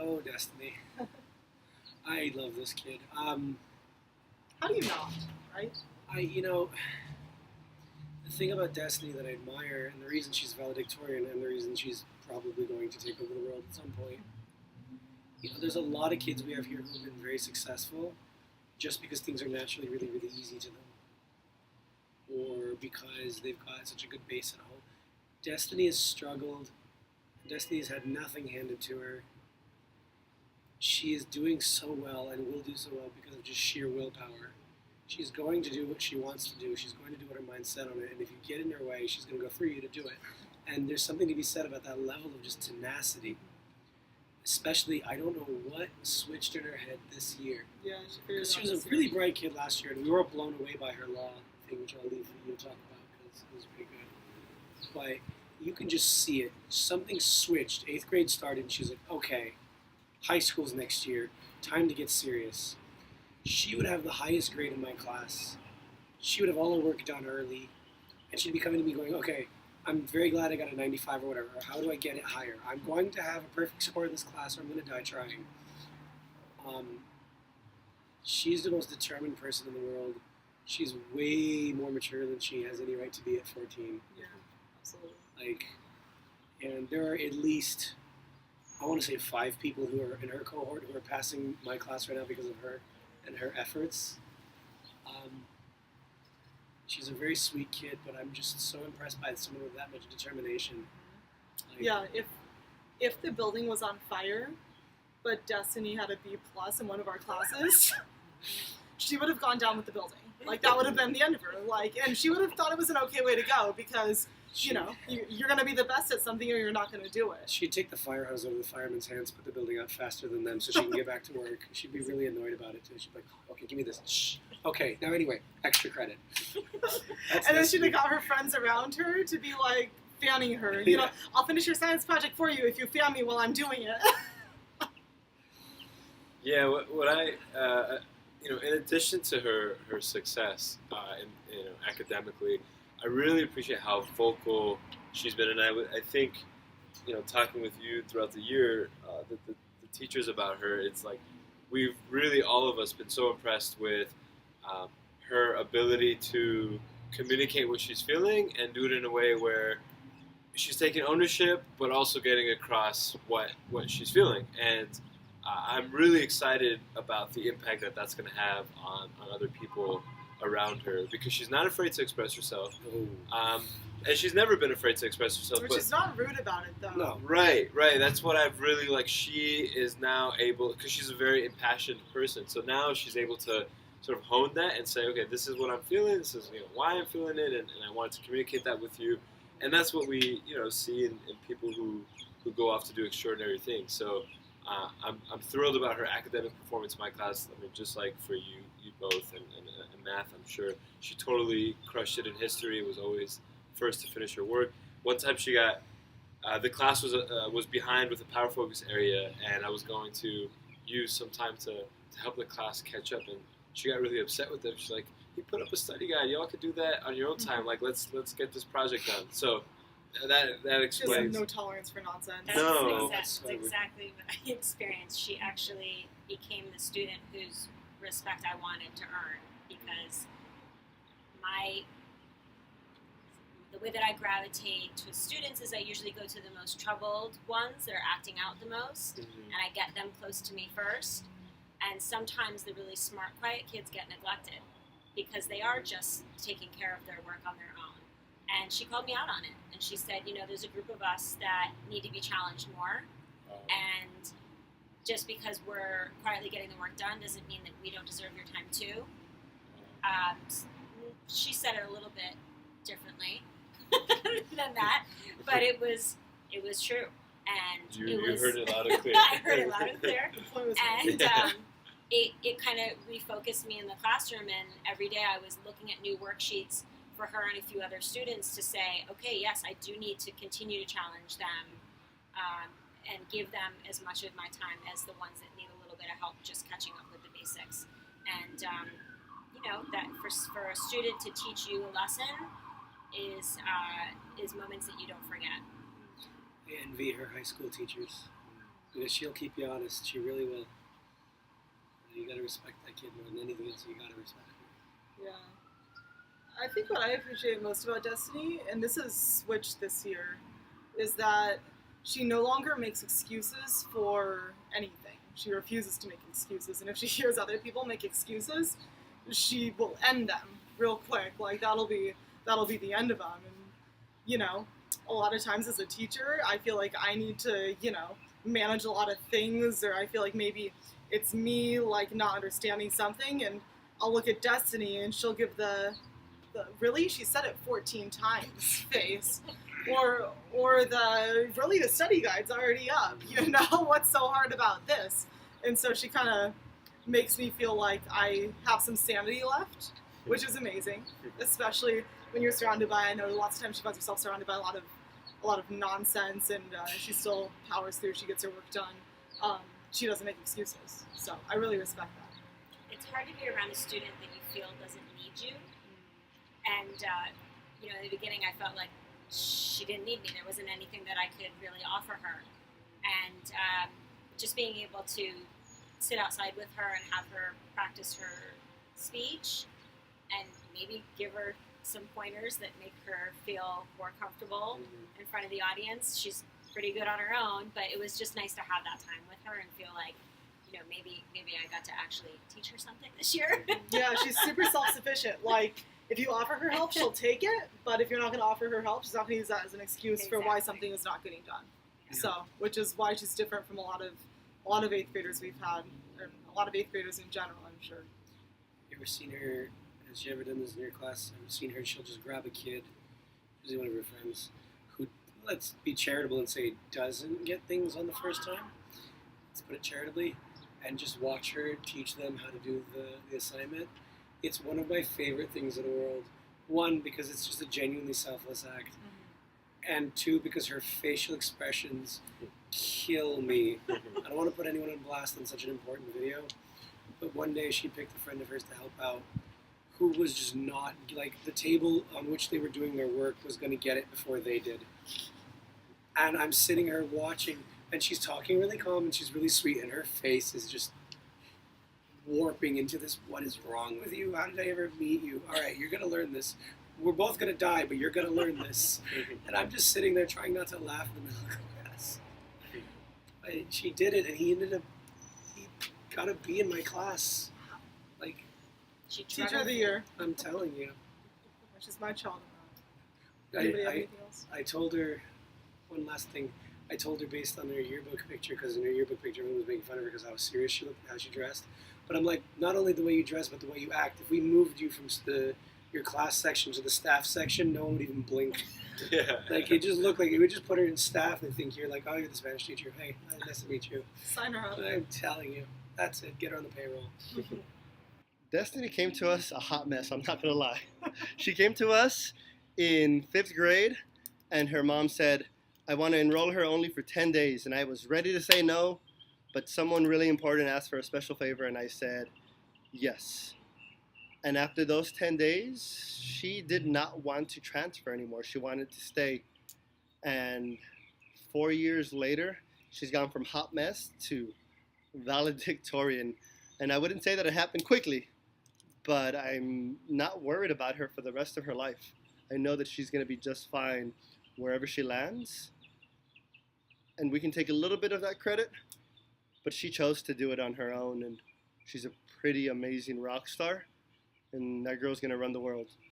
Oh, Destiny. I love this kid. How do you not, right? You know, the thing about Destiny that I admire, and the reason she's valedictorian, and the reason she's probably going to take over the world at some point, there's a lot of kids we have here who have been very successful just because things are naturally really, really easy to them, or because they've got such a good base at home. Destiny has struggled. Destiny has had nothing handed to her. She is doing so well and will do so well because of just sheer willpower. She's going to do what she wants to do. She's going to do what her mind's set on it. And if you get in her way, she's going to go through you to do it. And there's something to be said about that level of just tenacity. Especially, I don't know what switched in her head this year. Yeah, she figured Because it she out was this a really year. bright kid last year, and we were blown away by her law thing, which I'll leave for you to talk about because it was pretty good. But you can just see it. Something switched. 8th grade started, and she was like, okay, high school's next year. Time to get serious. She would have the highest grade in my class. She would have all her work done early. And she'd be coming to me going, okay, I'm very glad I got a 95 or whatever. How do I get it higher? I'm going to have a perfect score in this class or I'm going to die trying. She's the most determined person in the world. She's way more mature than she has any right to be at 14. Yeah, absolutely. And there are at least, I want to say 5 people who are in her cohort who are passing my class right now because of her and her efforts. She's a very sweet kid, but I'm just so impressed by someone with that much determination. Yeah, if the building was on fire, but Destiny had a B plus in one of our classes, she would have gone down with the building. That would have been the end of her. And she would have thought it was an okay way to go because, you're going to be the best at something or you're not going to do it. She'd take the fire hose out of the fireman's hands, put the building out faster than them so she can get back to work. She'd be really annoyed about it too. She'd be like, okay, give me this. Shh. Okay, now anyway, extra credit. And then she'd have got her friends around her to be fanning her. I'll finish your science project for you if you fan me while I'm doing it. Yeah, what I, in addition to her success, academically, I really appreciate how vocal she's been, and I think, talking with you throughout the year, the teachers about her, it's we've really all of us been so impressed with her ability to communicate what she's feeling and do it in a way where she's taking ownership, but also getting across what she's feeling, and I'm really excited about the impact that that's going to have on other people around her because she's not afraid to express herself. And she's never been afraid to express herself. Which is not rude about it, though. No. Right. That's what I've really, she is now able, because she's a very impassioned person, so now she's able to sort of hone that and say, okay, this is what I'm feeling, this is why I'm feeling it, and I wanted to communicate that with you. And that's what we, see in people who go off to do extraordinary things. So I'm thrilled about her academic performance in my class. I mean, just like for you both, and math, I'm sure she totally crushed it in history. Was always first to finish her work. One time she got the class was behind with a power focus area, and I was going to use some time to help the class catch up, and she got really upset with them. She's like, "You put up a study guide. Y'all could do that on your own time. Let's get this project done." So that explains. She has no tolerance for nonsense. That's That's exactly what I experienced. She actually became the student whose respect I wanted to earn because the way that I gravitate to students is I usually go to the most troubled ones that are acting out the most, and I get them close to me first. And sometimes the really smart, quiet kids get neglected because they are just taking care of their work on their own. And she called me out on it. And she said, there's a group of us that need to be challenged more. And just because we're quietly getting the work done doesn't mean that we don't deserve your time too. She said it a little bit differently than that, but it was true. And you heard it loud and clear. I heard it loud and clear. And it kind of refocused me in the classroom, and every day I was looking at new worksheets for her and a few other students to say, okay, yes, I do need to continue to challenge them and give them as much of my time as the ones that need a little bit of help just catching up with the basics. And, that for a student to teach you a lesson is moments that you don't forget. I envy her high school teachers. She'll keep you honest. She really will. You gotta respect that kid more than anything else. You gotta respect her. Yeah. I think what I appreciate most about Destiny, and this has switched this year, is that she no longer makes excuses for anything. She refuses to make excuses, and if she hears other people make excuses, she will end them real quick. Like that'll be the end of them. And you know, a lot of times as a teacher, I feel like I need to manage a lot of things, or I feel like maybe it's me like not understanding something, and I'll look at Destiny and she'll give the really, she said it 14 times face, or the study guide's already up. What's so hard about this? And so she kind of makes me feel like I have some sanity left, which is amazing, especially when you're surrounded by. I know lots of times she finds herself surrounded by a lot of nonsense, and she still powers through. She gets her work done. She doesn't make excuses, so I really respect that. It's hard to be around a student that you feel doesn't need you. And, in the beginning I felt like she didn't need me. There wasn't anything that I could really offer her. And just being able to sit outside with her and have her practice her speech and maybe give her some pointers that make her feel more comfortable in front of the audience. She's pretty good on her own, but it was just nice to have that time with her and feel like, maybe I got to actually teach her something this year. Yeah, she's super self-sufficient. Like, if you offer her help, she'll take it, but if you're not going to offer her help, she's not going to use that as an excuse for why something is not getting done. Yeah. So, which is why she's different from a lot of 8th graders we've had, or a lot of 8th graders in general, I'm sure. You ever seen her? Has she ever done this in your class? I've seen her. She'll just grab a kid, usually one of her friends, who, let's be charitable and say, doesn't get things on the first time. Let's put it charitably, and just watch her teach them how to do the assignment. It's one of my favorite things in the world. One, because it's just a genuinely selfless act. And two, because her facial expressions kill me. I don't want to put anyone on blast on such an important video, but one day she picked a friend of hers to help out who was just not, like, the table on which they were doing their work was going to get it before they did. And I'm sitting here watching, and she's talking really calm, and she's really sweet, and her face is just warping into this, what is wrong with you? How did I ever meet you? All right, you're going to learn this. We're both going to die, but you're going to learn this. And I'm just sitting there trying not to laugh in the middle of class. She did it, and he got a B in my class. Like, Teacher of the year, I'm telling you. which is my child. Anybody have anything else? I told her, one last thing, I told her based on her yearbook picture, because in her yearbook picture everyone was making fun of her because how serious she looked, how she dressed. But I'm like, not only the way you dress, but the way you act. If we moved you from your class section to the staff section, no one would even blink. Yeah. Like, it just looked like, it would just put her in staff and think you're like, oh, you're the Spanish teacher. Hey, nice to meet you. Sign her up. But I'm telling you, that's it. Get her on the payroll. Destiny came to us a hot mess, I'm not going to lie. She came to us in 5th grade, and her mom said, I want to enroll her only for 10 days. And I was ready to say no, but someone really important asked for a special favor, and I said yes. And after those 10 days, she did not want to transfer anymore. She wanted to stay. And 4 years later, she's gone from hot mess to valedictorian. And I wouldn't say that it happened quickly, but I'm not worried about her for the rest of her life. I know that she's going to be just fine wherever she lands. And we can take a little bit of that credit, but she chose to do it on her own, and she's a pretty amazing rock star, and that girl's going to run the world.